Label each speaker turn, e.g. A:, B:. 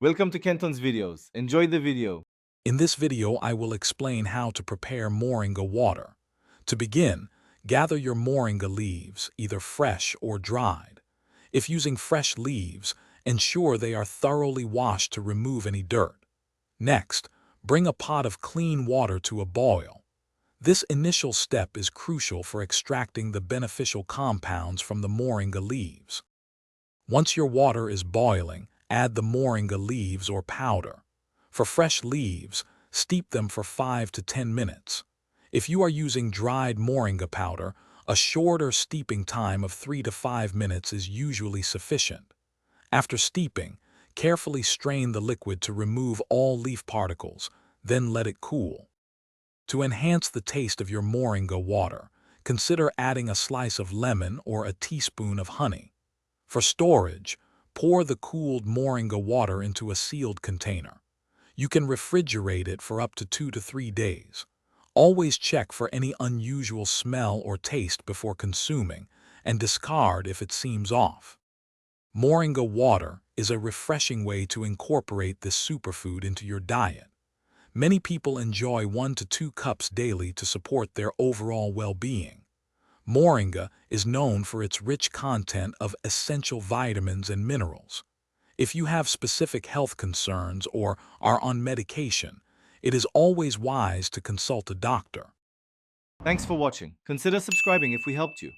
A: Welcome to Kenton's videos. Enjoy the video.
B: In this video, I will explain how to prepare moringa water. To begin, gather your moringa leaves, either fresh or dried. If using fresh leaves, ensure they are thoroughly washed to remove any dirt. Next, bring a pot of clean water to a boil. This initial step is crucial for extracting the beneficial compounds from the moringa leaves. Once your water is boiling, add the moringa leaves or powder. For fresh leaves, steep them for 5 to 10 minutes. If you are using dried moringa powder, a shorter steeping time of 3 to 5 minutes is usually sufficient. After steeping, carefully strain the liquid to remove all leaf particles, then let it cool. To enhance the taste of your moringa water, consider adding a slice of lemon or a teaspoon of honey. For storage, pour the cooled moringa water into a sealed container. You can refrigerate it for up to 2 to 3 days. Always check for any unusual smell or taste before consuming, and discard if it seems off. Moringa water is a refreshing way to incorporate this superfood into your diet. Many people enjoy 1 to 2 cups daily to support their overall well-being. Moringa is known for its rich content of essential vitamins and minerals. If you have specific health concerns or are on medication, it is always wise to consult a doctor.
A: Thanks for watching. Consider subscribing if we helped you.